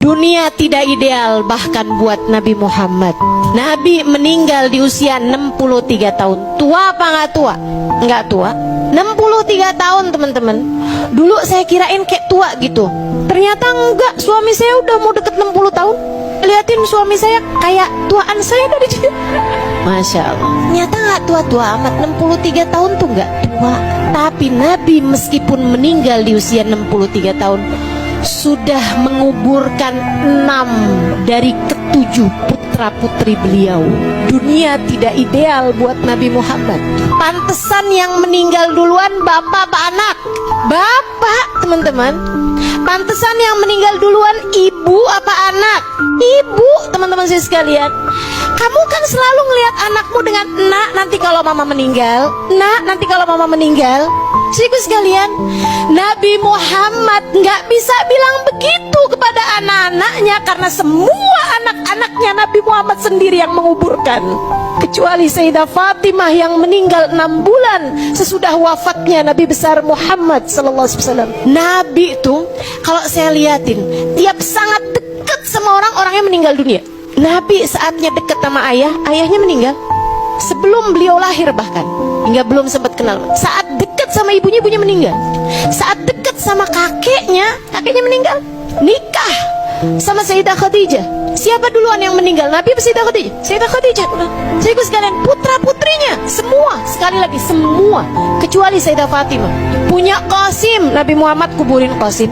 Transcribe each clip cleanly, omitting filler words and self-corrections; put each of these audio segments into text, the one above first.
Dunia tidak ideal bahkan buat Nabi Muhammad. Nabi meninggal di usia 63 tahun. Tua apa nggak tua? Nggak tua. 63 tahun teman-teman. Dulu saya kirain kayak tua gitu. Ternyata enggak, suami saya udah mau deket 60 tahun. Liatin suami saya kayak tuaan saya dari dia. Masya Allah. Ternyata nggak tua-tua amat. 63 tahun tuh nggak tua. Tapi Nabi meskipun meninggal di usia 63 tahun sudah menguburkan 6 dari ke-7 putra putri beliau. Dunia tidak ideal buat Nabi Muhammad. Pantesan yang meninggal duluan bapak apa anak? Bapak teman-teman. Pantesan yang meninggal duluan ibu apa anak? Ibu teman-teman saya sekalian. Kamu kan selalu ngelihat anakmu dengan nak nanti kalau mama meninggal, nak nanti kalau mama meninggal. Saudaraku sekalian, Nabi Muhammad nggak bisa bilang begitu kepada anak-anaknya karena semua anak-anaknya Nabi Muhammad sendiri yang menguburkan. Kecuali Sayyidah Fatimah yang meninggal 6 bulan sesudah wafatnya Nabi besar Muhammad sallallahu alaihi wasallam. Nabi itu kalau saya liatin tiap sangat dekat sama orang-orangnya meninggal dunia. Nabi saatnya dekat sama ayahnya meninggal sebelum beliau lahir, bahkan hingga belum sempat kenal. Saat dekat sama ibunya meninggal. Saat dekat sama kakeknya meninggal. Nikah sama Sayyidah Khadijah, siapa duluan yang meninggal? Nabi atau Sayyidah Khadijah? Sayyidah Khadijah. Saya ikut sekalian, putra putrinya semua, sekali lagi semua, kecuali Sayyidah Fatimah. Punya Qasim, Nabi Muhammad kuburin Qasim.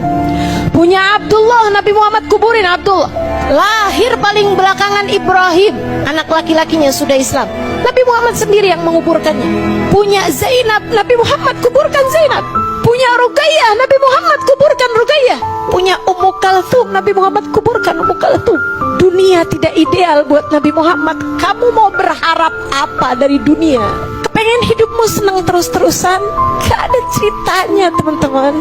Punya Abdullah, Nabi Muhammad kuburin Abdullah. Lahir paling belakangan Ibrahim, anak laki-lakinya sudah Islam. Nabi Muhammad sendiri yang menguburkannya. Punya Zainab, Nabi Muhammad kuburkan Zainab. Punya Ruqayyah, Nabi Muhammad kuburkan Ruqayyah. Punya Ummu Kalthum, Nabi Muhammad kuburkan Ummu Kalthum. Dunia tidak ideal buat Nabi Muhammad. Kamu mau berharap apa dari dunia? Kepengen hidupmu senang terus-terusan? Gak ada ceritanya teman-teman.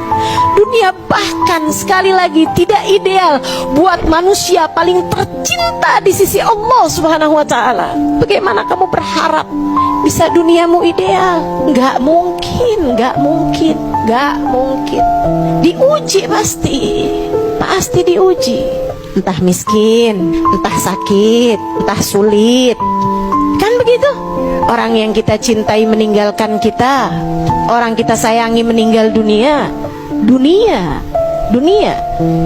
Dunia bahkan sekali lagi tidak ideal buat manusia paling tercinta di sisi Allah Subhanahu wa ta'ala. Bagaimana kamu berharap bisa duniamu ideal? Gak mungkin, gak mungkin, gak mungkin. Diuji pasti diuji. Entah miskin, entah sakit, entah sulit. Kan begitu? Orang yang kita cintai meninggalkan kita, orang kita sayangi meninggal dunia.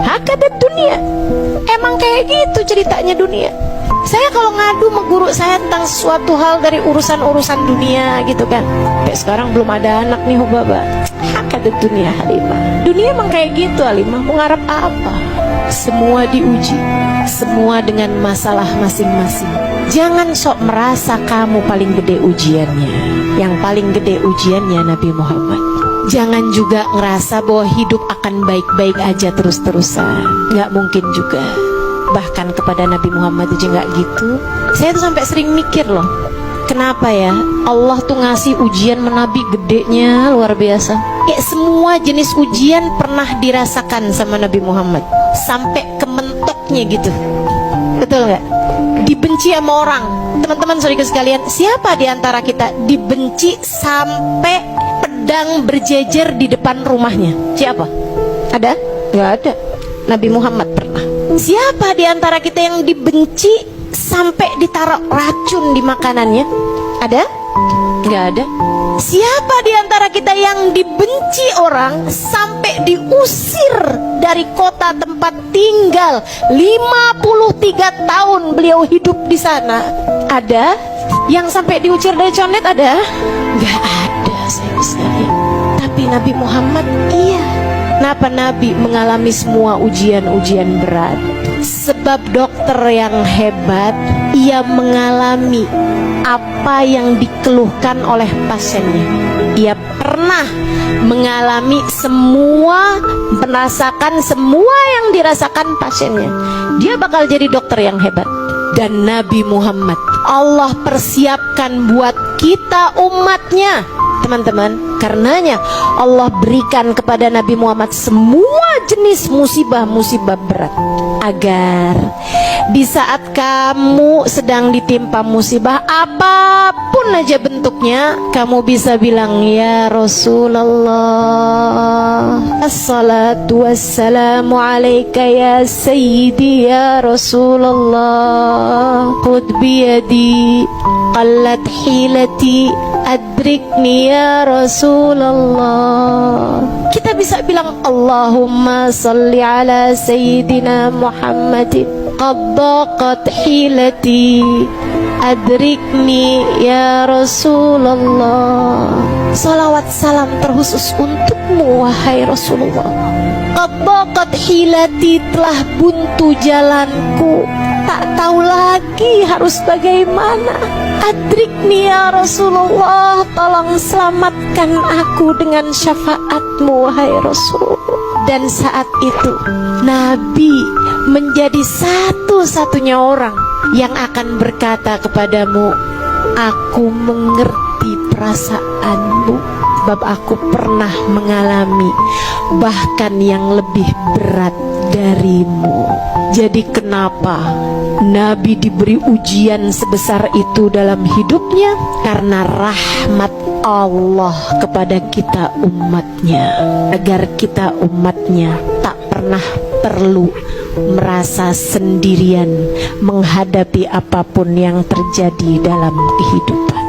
Hakadat dunia. Emang kayak gitu ceritanya dunia. Saya kalau ngadu sama guru saya tentang suatu hal dari urusan-urusan dunia gitu kan, kayak sekarang belum ada anak nih Hubaba. Hakadat dunia Halimah. Dunia emang kayak gitu Halimah. Mau ngarep apa? Semua diuji, semua dengan masalah masing-masing. Jangan sok merasa kamu paling gede ujiannya. Yang paling gede ujiannya Nabi Muhammad. Jangan juga ngerasa bahwa hidup akan baik-baik aja terus-terusan. Nggak mungkin juga. Bahkan kepada Nabi Muhammad aja nggak gitu. Saya tuh sampai sering mikir loh, kenapa ya Allah tuh ngasih ujian menabi gedenya luar biasa. Kayak semua jenis ujian pernah dirasakan sama Nabi Muhammad, sampai ke mentoknya gitu. Betul nggak? Dibenci sama orang. Teman-teman saudara sekalian, siapa di antara kita dibenci sampai pedang berjejer di depan rumahnya? Siapa? Ada? Nggak ada. Nabi Muhammad pernah. Siapa di antara kita yang dibenci sampai ditaruh racun di makanannya? Ada? Nggak ada. Siapa di antara kita yang dibenci orang sampai diusir dari kota tempat tinggal? 53 tahun beliau hidup di sana. Ada? Yang sampai diusir dari condet ada? Nggak ada saya sekalian. Tapi Nabi Muhammad iya. Kenapa Nabi mengalami semua ujian-ujian berat? Sebab dokter yang hebat, ia mengalami apa yang dikeluhkan oleh pasiennya. Ia pernah mengalami semua, merasakan semua yang dirasakan pasiennya. Dia bakal jadi dokter yang hebat. Dan Nabi Muhammad Allah persiapkan buat kita umatnya. teman-teman. Karenanya Allah berikan kepada Nabi Muhammad semua jenis musibah-musibah berat, agar di saat kamu sedang ditimpa musibah apapun aja bentuknya, kamu bisa bilang, ya Rasulullah, assalatu wassalamu alaika ya sayyidi ya Rasulullah, khud biyadi qallat hilati adrikni ya Rasulullah. Kita bisa bilang, Allahumma salli ala sayyidina Muhammadin qad daqat hilati adrikni ya Rasulullah. Salawat salam terkhusus untukmu wahai Rasulullah. Qad daqat hilati, telah buntu jalanku, tak tahu lagi harus bagaimana. Adrikni ya Rasulullah, tolong selamatkan aku dengan syafaatmu wahai Rasul. Dan saat itu Nabi menjadi satu-satunya orang yang akan berkata kepadamu, aku mengerti perasaanmu, sebab aku pernah mengalami bahkan yang lebih berat darimu. Jadi kenapa Nabi diberi ujian sebesar itu dalam hidupnya? Karena rahmat Allah kepada kita umatnya, agar kita umatnya tak pernah perlu merasa sendirian menghadapi apapun yang terjadi dalam kehidupan.